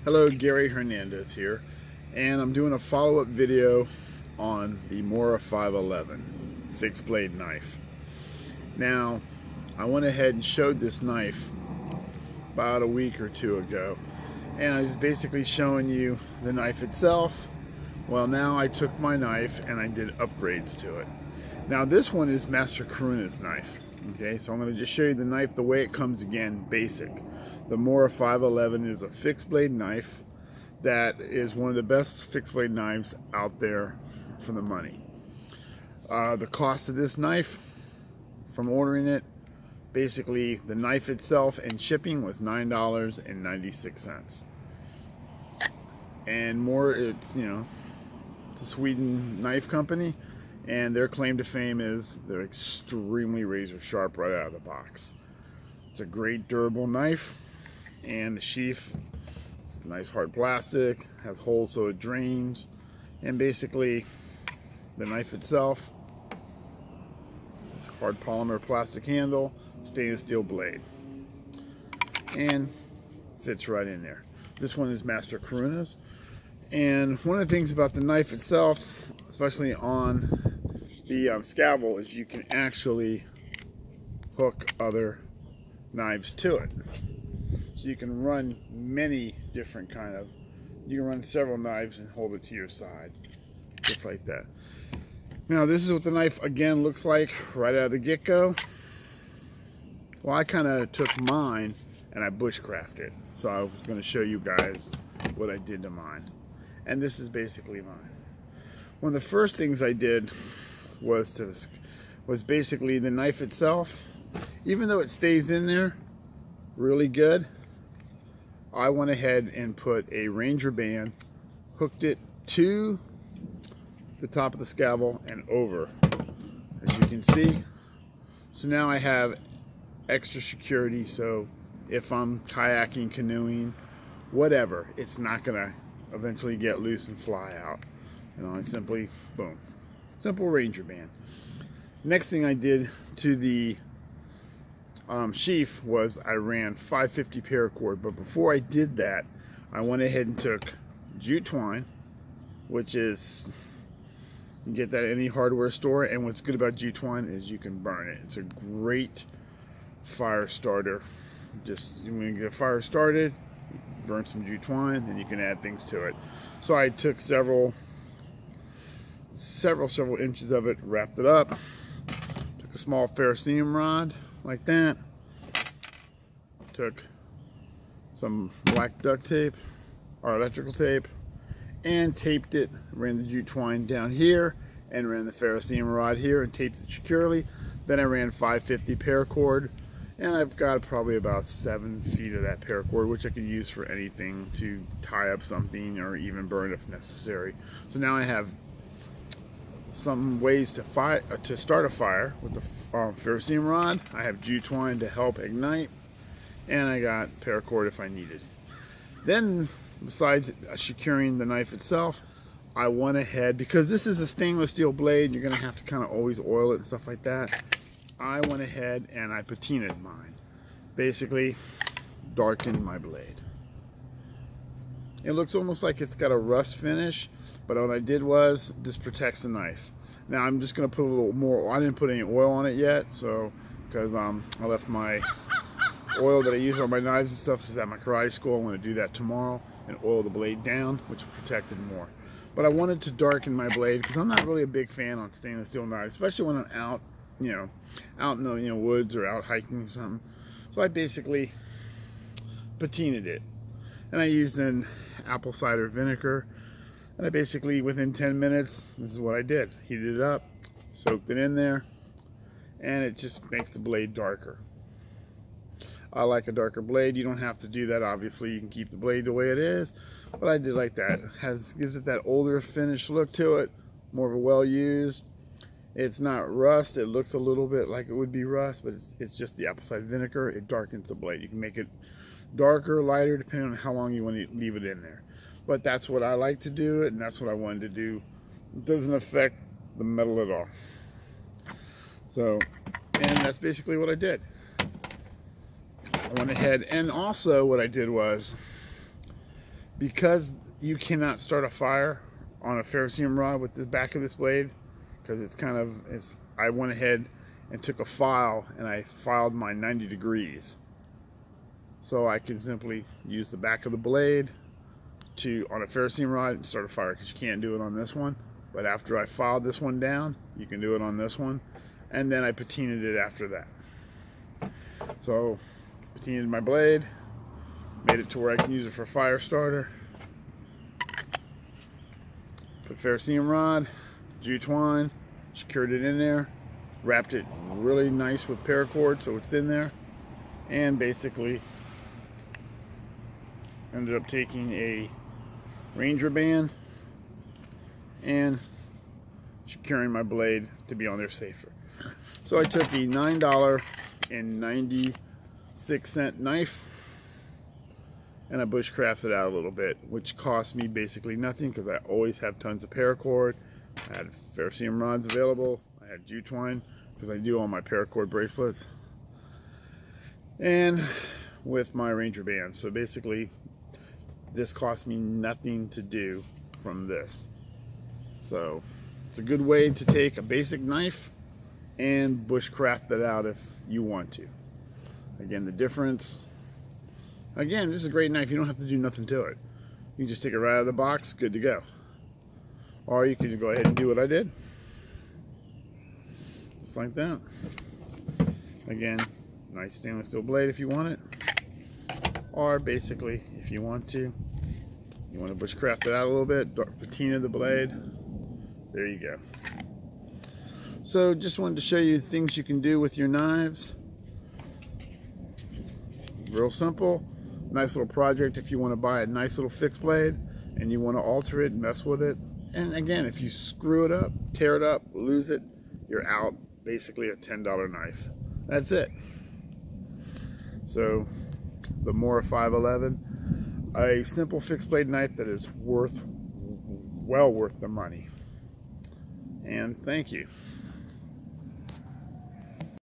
Hello, Gary Hernandez here, and I'm doing a follow-up video on the Mora 511 fixed blade knife. Now, I went ahead and showed this knife about a week or two ago, and I was basically showing you the knife itself. Well, now I took my knife and I did upgrades to it. Now this one is Master Karuna's knife. Okay, so I'm going to just show you the knife the way it comes again, basic. The Mora 511 is a fixed blade knife that is one of the best fixed blade knives out there for the money. The cost of this knife from ordering it, basically the knife itself and shipping was $9.96. And Mora, it's it's a Sweden knife company, and their claim to fame is they're extremely razor sharp right out of the box. It's a great durable knife, and the sheath is nice hard plastic, has holes so it drains, and basically the knife itself is hard polymer plastic handle, stainless steel blade, and fits right in there. This one is Master Karuna's, and one of the things about the knife itself, especially on the scalpel, is you can actually hook other knives to it. So you can run many different you can run several knives and hold it to your side, just like that. Now this is what the knife again looks like right out of the get-go. Well, I kind of took mine and I bushcrafted it. So I was going to show you guys what I did to mine. And this is basically mine. One of the first things I did was basically the knife itself. Even though it stays in there really good, I went ahead and put a Ranger band, hooked it to the top of the scalpel and over, as you can see. So now I have extra security, so if I'm kayaking, canoeing, whatever, it's not gonna eventually get loose and fly out. I simply, boom, simple Ranger band. Next thing I did to the sheath was I ran 550 paracord, but before I did that, I went ahead and took jute twine, which is, you can get that at any hardware store, and what's good about jute twine is you can burn it. It's a great fire starter. Just when you get a fire started, burn some jute twine, then you can add things to it. So I took several inches of it, wrapped it up, took a small ferrocerium rod like that, took some black duct tape or electrical tape and taped it, ran the jute twine down here and ran the ferrocerium rod here and taped it securely. Then I ran 550 paracord, and I've got probably about 7 feet of that paracord, which I can use for anything, to tie up something or even burn if necessary. So now I have some ways to start a fire with the ferrocerium rod. I have jute twine to help ignite, and I got paracord if I needed. Then, besides securing the knife itself, I went ahead, because this is a stainless steel blade, you're going to have to kind of always oil it and stuff like that. I went ahead and I patinaed mine. Basically, darkened my blade. It looks almost like it's got a rust finish, but what I did was, this protects the knife. Now I'm just going to put a little more, I didn't put any oil on it yet, so, because I left my oil that I use on my knives and stuff is at my karate school. I'm going to do that tomorrow and oil the blade down, which will protect it more. But I wanted to darken my blade because I'm not really a big fan on stainless steel knives, especially when I'm out, out in the woods or out hiking or something. So I basically patinaed it, and I used an apple cider vinegar, and I basically, within 10 minutes, this is what I did. Heated it up, soaked it in there, and it just makes the blade darker. I like a darker blade. You don't have to do that, obviously. You can keep the blade the way it is, but I did like that. Gives it that older finish look to it, more of a well-used. It's not rust. It looks a little bit like it would be rust, but it's just the apple cider vinegar. It darkens the blade. You can make it darker, lighter, depending on how long you want to leave it in there. But that's what I like to do, and that's what I wanted to do. It doesn't affect the metal at all. So, and that's basically what I did. I went ahead, and also what I did was, Because you cannot start a fire on a ferrocerium rod with the back of this blade, because I went ahead and took a file and I filed my 90 degrees. So I can simply use the back of the blade on a ferrocerium rod and start a fire, because you can't do it on this one. But after I filed this one down, you can do it on this one. And then I patinaed it after that. So patinaed my blade, made it to where I can use it for a fire starter. Put ferrocerium rod, jute twine, secured it in there, wrapped it really nice with paracord so it's in there, and basically ended up taking a Ranger band and securing my blade to be on there safer. So I took a $9.96 knife and I bushcrafted it out a little bit, which cost me basically nothing, because I always have tons of paracord. I had ferrocerium rods available. I had jute twine, because I do all my paracord bracelets, and with my Ranger band. So basically this cost me nothing to do from this. So it's a good way to take a basic knife and bushcraft it out if you want to. Again, the difference, again, this is a great knife. You don't have to do nothing to it. You can just take it right out of the box, good to go. Or you can go ahead and do what I did. Just like that. Again, nice stainless steel blade if you want it. Or basically, if you want to bushcraft it out a little bit, patina the blade. There you go. So just wanted to show you things you can do with your knives. Real simple. Nice little project if you want to buy a nice little fixed blade and you want to alter it and mess with it. And again, if you screw it up, tear it up, lose it, you're out basically a $10 knife. That's it. So the Mora 511, a simple fixed blade knife that is well worth the money. And thank you.